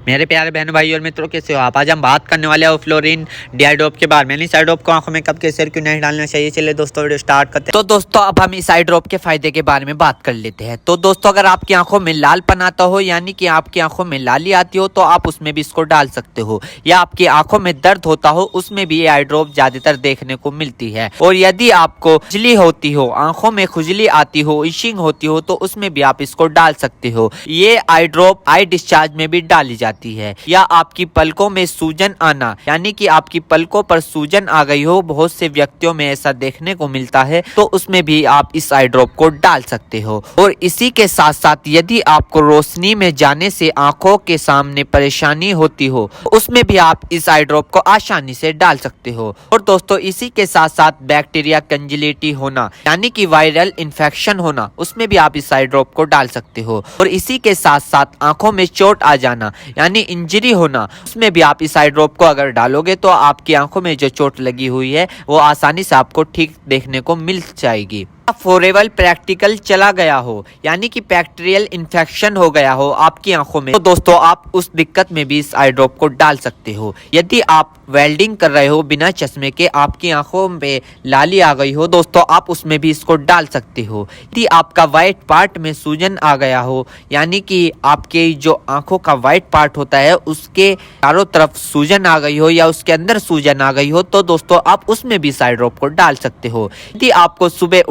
मेरे प्यारे बहन भाई और मित्रों, कैसे हो आप। आज हम बात करने वाले हैं फ्लोरिन डी आई ड्रॉप के बारे में। इस आई ड्रॉप को आंखों में कब, कैसे और क्यों नहीं डालना चाहिए। चलिए दोस्तों वीडियो स्टार्ट करते हैं। तो दोस्तों अब हम इस आई ड्रॉप के फायदे के बारे में बात कर लेते हैं। तो दोस्तों अगर आपकी आंखों में लालपन आता हो, यानी कि आपकी आंखों में लाली आती हो, तो आप उसमें भी इसको डाल सकते हो। या आपकी आंखों में दर्द होता हो, उसमें भी ये आई ड्रॉप ज्यादातर देखने को मिलती है। और यदि आपको खुजली होती हो, आंखों में खुजली आती हो, इशिंग होती हो, तो उसमें भी आप इसको डाल सकते हो। ये आई ड्रॉप आई डिस्चार्ज में भी डाली जाती है। या आपकी पलकों में सूजन आना, यानी कि आपकी पलकों पर सूजन आ गई हो, बहुत से व्यक्तियों में ऐसा देखने को मिलता है, तो उसमें भी आप इस आई ड्रॉप को डाल सकते हो। और इसी के साथ साथ यदि आपको रोशनी में जाने से आंखों के सामने परेशानी होती हो, उसमें भी आप इस आई ड्रॉप को आसानी से डाल सकते हो। और दोस्तों इसी के साथ साथ बैक्टीरिया कंजिलिटी होना, यानी कि वायरल इन्फेक्शन होना, उसमें भी आप इस आई ड्रॉप को डाल सकते हो। और इसी के साथ साथ आंखों में चोट आ जाना, यानी इंजरी होना, उसमें भी आप इस आई ड्रॉप को अगर डालोगे तो आपकी आंखों में जो चोट लगी हुई है वो आसानी से आपको ठीक देखने को मिल जाएगी। फॉरेबल प्रैक्टिकल चला गया हो, यानी कि बैक्टीरियल इन्फेक्शन हो गया हो आपकी आंखों में, तो दोस्तों आप उस दिक्कत में भी इस आई ड्रॉप को डाल सकते हो। यदि आप वेल्डिंग कर रहे हो बिना चश्मे के, आपकी आंखों में लाली आ गई हो, दोस्तों आप उसमें भी इसको डाल सकते हो। यदि आपका व्हाइट पार्ट में सूजन आ गया हो, यानी कि आपके जो आंखों का व्हाइट पार्ट होता है उसके चारों तरफ सूजन आ गई हो या उसके अंदर सूजन आ गई हो, तो दोस्तों आप उसमें भी इस आई ड्रॉप को डाल सकते हो। यदि आपको सुबह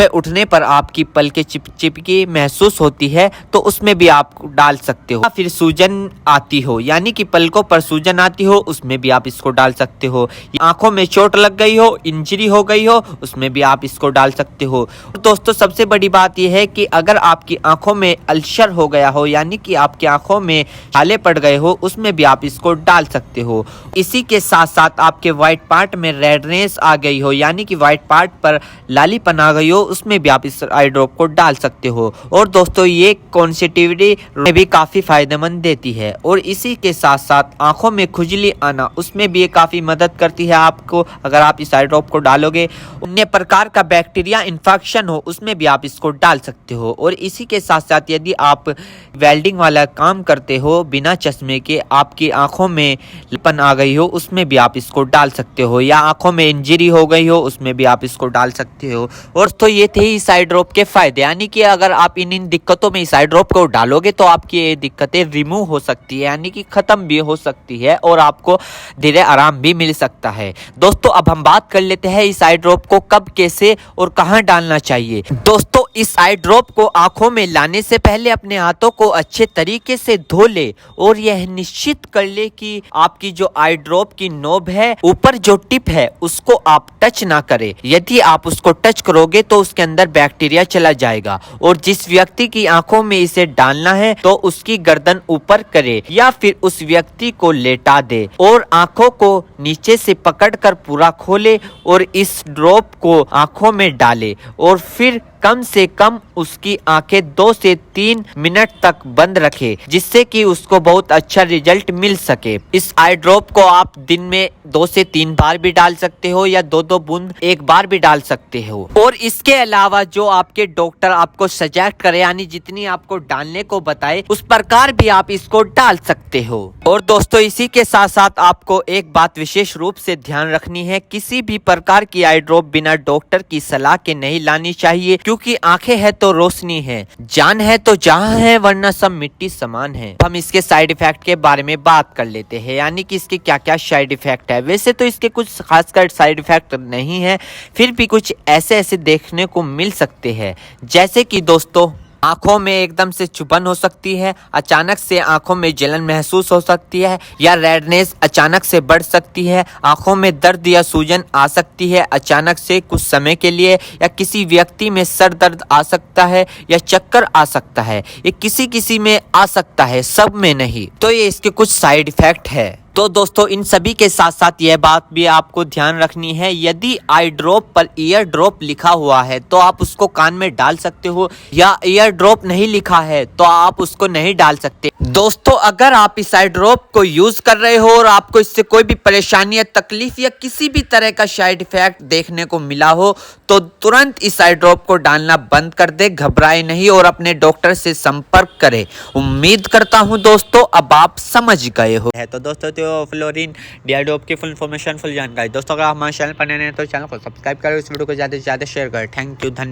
उठने पर आपकी पलकें चिपचिपकी महसूस होती है, तो उसमें भी आप डाल सकते हो। फिर सूजन आती हो, यानी कि पलकों पर सूजन आती हो, उसमें भी आप इसको डाल सकते हो। आंखों में चोट लग गई हो, इंजरी हो गई हो, उसमें भी आप इसको डाल सकते हो। दोस्तों सबसे बड़ी बात यह है कि अगर आपकी आंखों में अल्सर हो गया हो, यानी कि आपकी आंखों में छाले पड़ गए हो, उसमें भी आप इसको डाल सकते हो। इसी के साथ साथ आपके व्हाइट पार्ट में रेडनेस आ गई हो, यानी कि व्हाइट पार्ट पर लालीपन आ गई हो, उसमें भी आप इस आई ड्रॉप को डाल सकते हो। और दोस्तों ये कॉन्सेटिविटी में भी काफी फायदेमंद देती है। और इसी के साथ साथ आंखों में खुजली आना, उसमें भी ये काफी मदद करती है आपको अगर आप इस आई ड्रॉप को डालोगे। अन्य प्रकार का बैक्टीरिया इन्फेक्शन हो, उसमें भी आप इसको डाल सकते हो। और इसी के साथ साथ यदि आप वेल्डिंग वाला काम करते हो बिना चश्मे के, आपकी आंखों में लालीपन आ गई हो, उसमें भी आप इसको डाल सकते हो। या आंखों में इंजरी हो गई हो, उसमें भी आप इसको डाल सकते हो। और तो ये थे इस आई ड्रॉप के फायदे, यानी कि अगर आप इन दिक्कतों में इस आई ड्रॉप को डालोगे तो आपकी ये दिक्कतें रिमूव हो सकती है, यानी कि खत्म भी हो सकती है और आपको धीरे आराम भी मिल सकता है। दोस्तों अब हम बात कर लेते हैं इस आई ड्रॉप को कब, कैसे और कहां डालना चाहिए। दोस्तों इस आई ड्रॉप को आंखों में लाने से पहले अपने हाथों को अच्छे तरीके से धो ले और यह निश्चित कर ले कि आपकी जो आई ड्रॉप की नोब है, ऊपर जो टिप है, उसको आप टच ना करें। यदि आप उसको टच करोगे तो उसके अंदर बैक्टीरिया चला जाएगा। और जिस व्यक्ति की आंखों में इसे डालना है तो उसकी गर्दन ऊपर करे या फिर उस व्यक्ति को लेटा दे और आंखों को नीचे से पकड़कर पूरा खोले और इस ड्रॉप को आंखों में डाले और फिर कम से कम उसकी आंखें 2 से 3 मिनट तक बंद रखे, जिससे कि उसको बहुत अच्छा रिजल्ट मिल सके। इस आई ड्रॉप को आप दिन में 2 से 3 बार भी डाल सकते हो या 2-2 बूंद एक बार भी डाल सकते हो। और इसके अलावा जो आपके डॉक्टर आपको सजेस्ट करे, यानी जितनी आपको डालने को बताए, उस प्रकार भी आप इसको डाल सकते हो। और दोस्तों इसी के साथ साथ आपको एक बात विशेष रूप से ध्यान रखनी है, किसी भी प्रकार की आई ड्रॉप बिना डॉक्टर की सलाह के नहीं लानी चाहिए, क्योंकि आंखें है तो रोशनी है, जान है तो जहां है, वरना सब मिट्टी समान है। हम इसके साइड इफेक्ट के बारे में बात कर लेते हैं, यानी कि इसके क्या क्या साइड इफेक्ट है। वैसे तो इसके कुछ खासकर साइड इफेक्ट नहीं है, फिर भी कुछ ऐसे देखने को मिल सकते हैं, जैसे कि दोस्तों आंखों में एकदम से चुभन हो सकती है, अचानक से आंखों में जलन महसूस हो सकती है, या रेडनेस अचानक से बढ़ सकती है, आंखों में दर्द या सूजन आ सकती है अचानक से कुछ समय के लिए, या किसी व्यक्ति में सर दर्द आ सकता है या चक्कर आ सकता है। ये किसी में आ सकता है, सब में नहीं। तो ये इसके कुछ साइड इफेक्ट है। तो दोस्तों इन सभी के साथ साथ यह बात भी आपको ध्यान रखनी है, यदि आई ड्रॉप पर ईयर ड्रॉप लिखा हुआ है तो आप उसको कान में डाल सकते हो, या ईयर ड्रॉप नहीं लिखा है तो आप उसको नहीं डाल सकते। दोस्तों अगर आप इस आई ड्रॉप को यूज कर रहे हो और आपको इससे कोई भी परेशानी या तकलीफ या किसी भी तरह का साइड इफेक्ट देखने को मिला हो तो तुरंत इस आई ड्रॉप को डालना बंद कर दे, घबराए नहीं और अपने डॉक्टर से संपर्क करें। उम्मीद करता हूं दोस्तों अब आप समझ गए हो। तो दोस्तों थियोफ्लोरिन डी आई ड्रॉप की फुल इन्फॉर्मेशन, फुल जानकारी दोस्तों अगर आप हमारे चैनल पर नए हैं तो चैनल को सब्सक्राइब करें, इस वीडियो को ज्यादा से ज्यादा शेयर करें। थैंक यू, धन्यवाद।